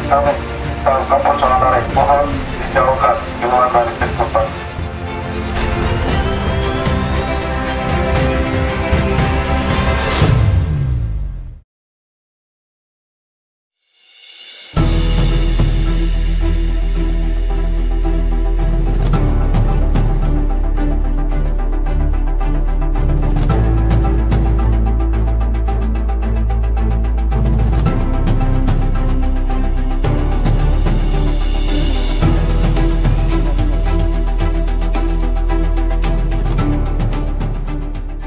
kami Kapol Sonodare mohon dijauhkan himauan dari tempat.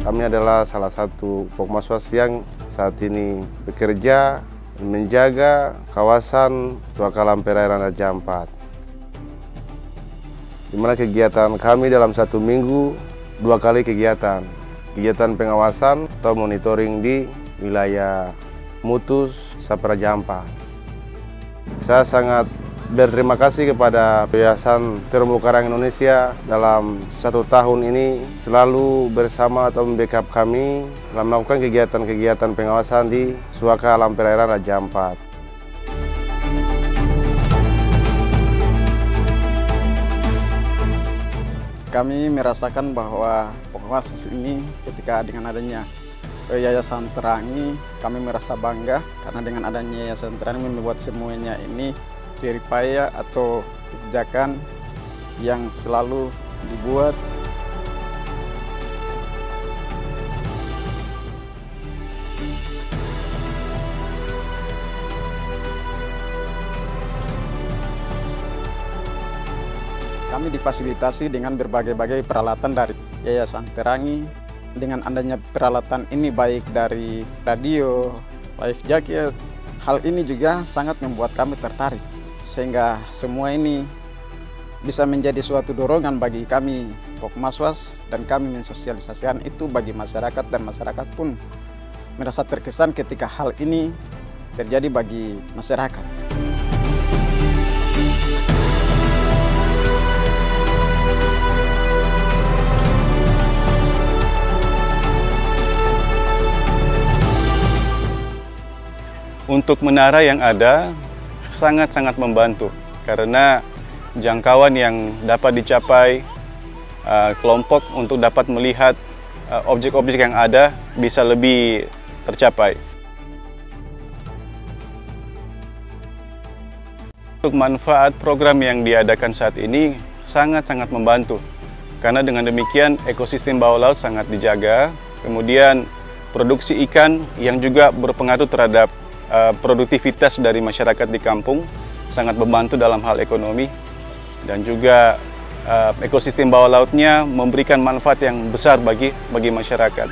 Kami adalah salah satu Pokmaswas yang saat ini bekerja menjaga kawasan Tuakalam Perairan Raja Ampat. Di mana kegiatan kami dalam satu minggu 2 kali kegiatan pengawasan atau monitoring di wilayah Mutus sampai Raja Ampat. Saya sangat berterima kasih kepada Yayasan Terumbu Karang Indonesia dalam 1 tahun ini selalu bersama atau membackup kami dalam melakukan kegiatan-kegiatan pengawasan di Tuakalam Perairan Raja Ampat. Kami merasakan bahwa Pokmaswas ini ketika dengan adanya Yayasan Terangi, kami merasa bangga karena dengan adanya Yayasan Terangi membuat semuanya ini jeripaya atau kebijakan yang selalu dibuat. Kami difasilitasi dengan berbagai-bagai peralatan dari Yayasan Terangi. Dengan adanya peralatan ini baik dari radio, life jacket, hal ini juga sangat membuat kami tertarik. Sehingga semua ini bisa menjadi suatu dorongan bagi kami Pokmaswas dan kami mensosialisasikan itu bagi masyarakat dan masyarakat pun merasa terkesan ketika hal ini terjadi bagi masyarakat. Untuk menara yang ada sangat-sangat membantu karena jangkauan yang dapat dicapai kelompok untuk dapat melihat objek-objek yang ada bisa lebih tercapai. Untuk manfaat program yang diadakan saat ini sangat-sangat membantu karena dengan demikian ekosistem bawah laut sangat dijaga, kemudian produksi ikan yang juga berpengaruh terhadap produktivitas dari masyarakat di kampung sangat membantu dalam hal ekonomi dan juga ekosistem bawah lautnya memberikan manfaat yang besar bagi masyarakat.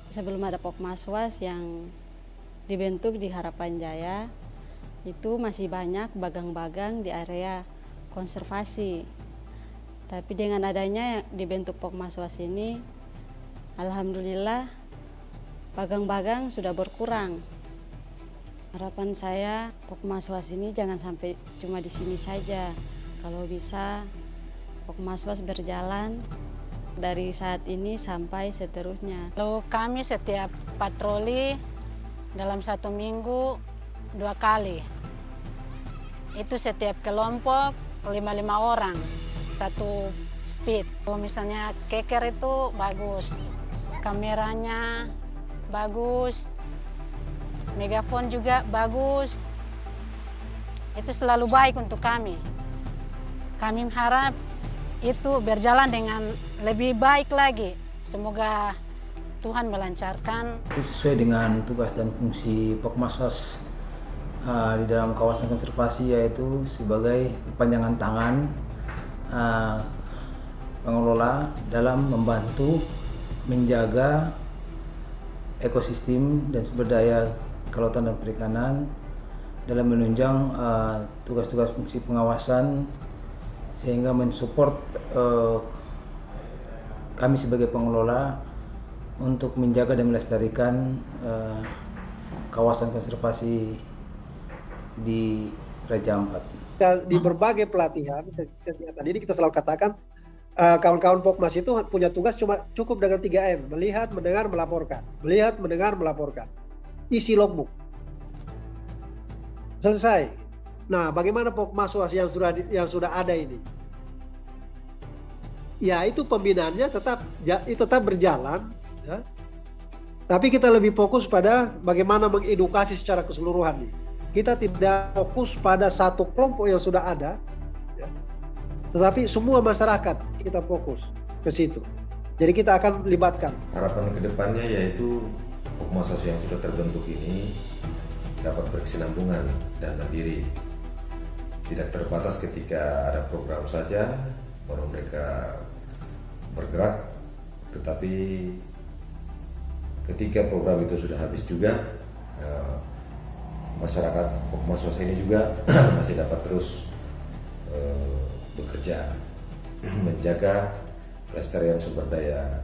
Sebelum ada Pokmaswas yang dibentuk di Harapan Jaya, itu masih banyak bagang-bagang di area konservasi. Tapi dengan adanya dibentuk Pokmaswas ini, alhamdulillah bagang-bagang sudah berkurang. Harapan saya Pokmaswas ini jangan sampai cuma di sini saja. Kalau bisa Pokmaswas berjalan dari saat ini sampai seterusnya. Lalu kami setiap patroli dalam 1 minggu 2 kali. Itu setiap kelompok 5 orang. 1 speed. Kalau misalnya keker itu bagus, kameranya bagus, megafon juga bagus. Itu selalu baik untuk kami. Kami harap itu berjalan dengan lebih baik lagi. Semoga Tuhan melancarkan. Itu sesuai dengan tugas dan fungsi Pokmaswas di dalam kawasan konservasi, yaitu sebagai perpanjangan tangan pengelola dalam membantu menjaga ekosistem dan sumber daya kelautan dan perikanan dalam menunjang tugas-tugas fungsi pengawasan sehingga mensupport kami sebagai pengelola untuk menjaga dan melestarikan kawasan konservasi di Raja Ampat. Di berbagai pelatihan kegiatan ini kita selalu katakan kawan-kawan Pokmas itu punya tugas cuma cukup dengan 3M, melihat, mendengar, melaporkan. Melihat, mendengar, melaporkan. Isi logbook. Selesai. Nah, bagaimana Pokmaswas yang sudah ada ini? Ya, itu pembinaannya tetap berjalan, ya. Tapi kita lebih fokus pada bagaimana mengedukasi secara keseluruhan nih. Kita tidak fokus pada satu kelompok yang sudah ada, ya. Tetapi semua masyarakat kita fokus ke situ. Jadi kita akan libatkan. Harapan kedepannya yaitu Pokmaswas yang sudah terbentuk ini dapat berkesinambungan dan mandiri. Tidak terbatas ketika ada program saja baru mereka bergerak, tetapi ketika program itu sudah habis juga, masyarakat Pokmaswas ini juga masih dapat terus bekerja menjaga kelestarian sumber daya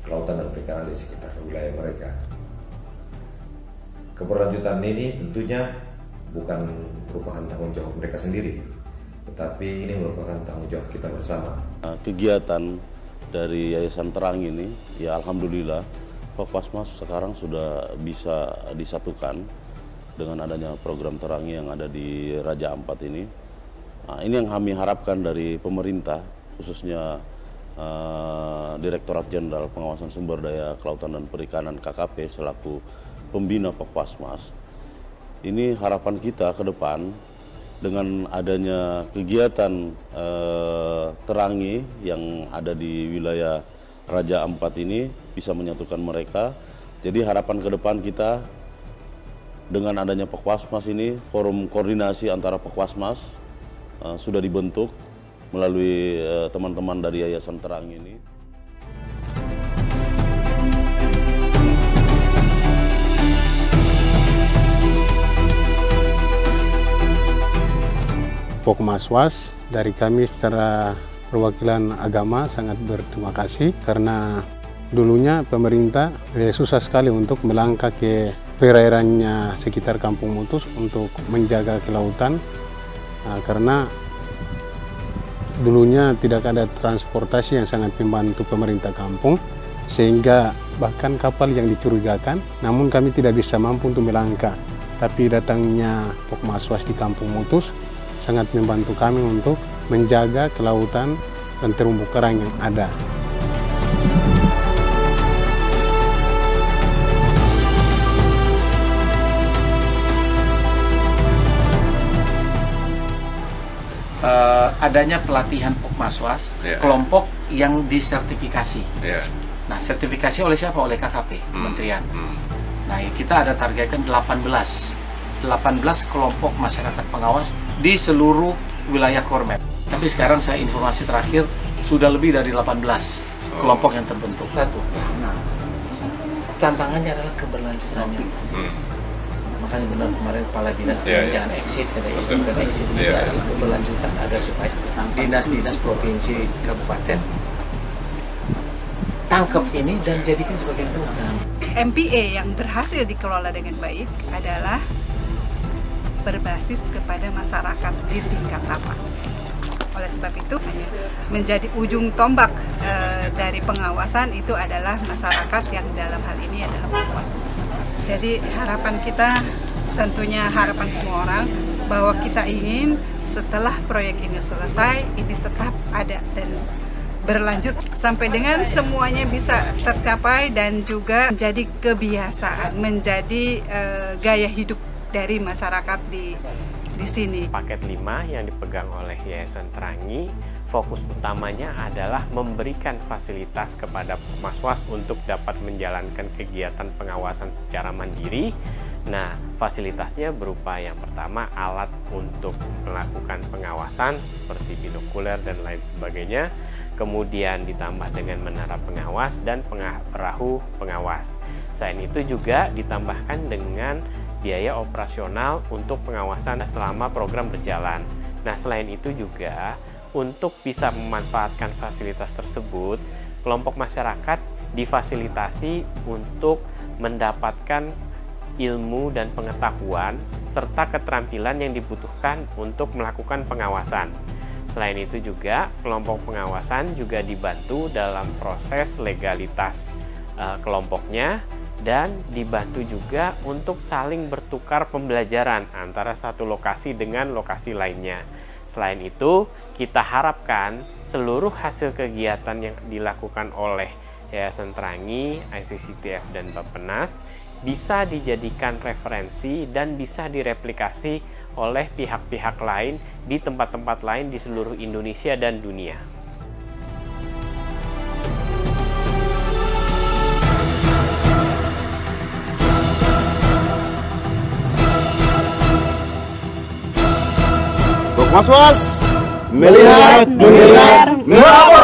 kelautan dan perikanan di sekitar wilayah mereka. Keberlanjutan ini tentunya bukan merupakan tanggung jawab mereka sendiri, tetapi ini merupakan tanggung jawab kita bersama. Kegiatan dari Yayasan Terang ini, ya alhamdulillah, Pokmaswas sekarang sudah bisa disatukan dengan adanya program Terangi yang ada di Raja Ampat ini. Nah, ini yang kami harapkan dari pemerintah, khususnya Direktorat Jenderal Pengawasan Sumber Daya Kelautan dan Perikanan KKP selaku pembina Pokmaswas. Ini harapan kita ke depan dengan adanya kegiatan Terangi yang ada di wilayah Raja Ampat ini bisa menyatukan mereka. Jadi harapan ke depan kita dengan adanya Pokmaswas ini, forum koordinasi antara Pokmaswas sudah dibentuk melalui teman-teman dari Yayasan Terang ini. Pokmaswas dari kami secara perwakilan agama sangat berterima kasih karena dulunya pemerintah susah sekali untuk melangkah ke perairannya sekitar Kampung Mutus untuk menjaga kelautan, karena dulunya tidak ada transportasi yang sangat membantu pemerintah kampung, sehingga bahkan kapal yang dicurigakan, namun kami tidak bisa mampu untuk melangkah. Tapi datangnya Pokmaswas di Kampung Mutus sangat membantu kami untuk menjaga kelautan dan terumbu karang yang ada. Adanya pelatihan Pokmaswas, kelompok yang disertifikasi. Nah, sertifikasi oleh siapa? Oleh KKP, Kementerian. Nah, kita ada targetkan 18 kelompok masyarakat pengawas di seluruh wilayah Kormet. Tapi sekarang saya informasi terakhir sudah lebih dari 18 kelompok yang terbentuk. Nah, tantangannya adalah keberlanjutannya. Makanya benar kemarin Kepala Dinas jangan exit, kata dan exit adalah keberlanjutan agar supaya dinas-dinas provinsi kabupaten tangkap ini dan jadikan sebagai program. MPA yang berhasil dikelola dengan baik adalah berbasis kepada masyarakat di tingkat tapak. Oleh sebab itu, menjadi ujung tombak dari pengawasan itu adalah masyarakat yang dalam hal ini adalah Pokmaswas. Jadi harapan kita, tentunya harapan semua orang, bahwa kita ingin setelah proyek ini selesai, ini tetap ada dan berlanjut sampai dengan semuanya bisa tercapai dan juga menjadi kebiasaan, menjadi gaya hidup dari masyarakat di sini. Paket 5 yang dipegang oleh Yayasan Terangi, fokus utamanya adalah memberikan fasilitas kepada Pokmaswas untuk dapat menjalankan kegiatan pengawasan secara mandiri. Nah, fasilitasnya berupa yang pertama alat untuk melakukan pengawasan seperti binokuler dan lain sebagainya. Kemudian ditambah dengan menara pengawas dan perahu pengawas. Selain itu juga ditambahkan dengan biaya operasional untuk pengawasan selama program berjalan. Nah, selain itu juga untuk bisa memanfaatkan fasilitas tersebut, kelompok masyarakat difasilitasi untuk mendapatkan ilmu dan pengetahuan serta keterampilan yang dibutuhkan untuk melakukan pengawasan. Selain itu juga kelompok pengawasan juga dibantu dalam proses legalitas kelompoknya dan dibantu juga untuk saling bertukar pembelajaran antara satu lokasi dengan lokasi lainnya. Selain itu, kita harapkan seluruh hasil kegiatan yang dilakukan oleh Yayasan Terangi, ICCTF, dan Bappenas bisa dijadikan referensi dan bisa direplikasi oleh pihak-pihak lain di tempat-tempat lain di seluruh Indonesia dan dunia. Pokmaswas melihat, mendengar, mengapa?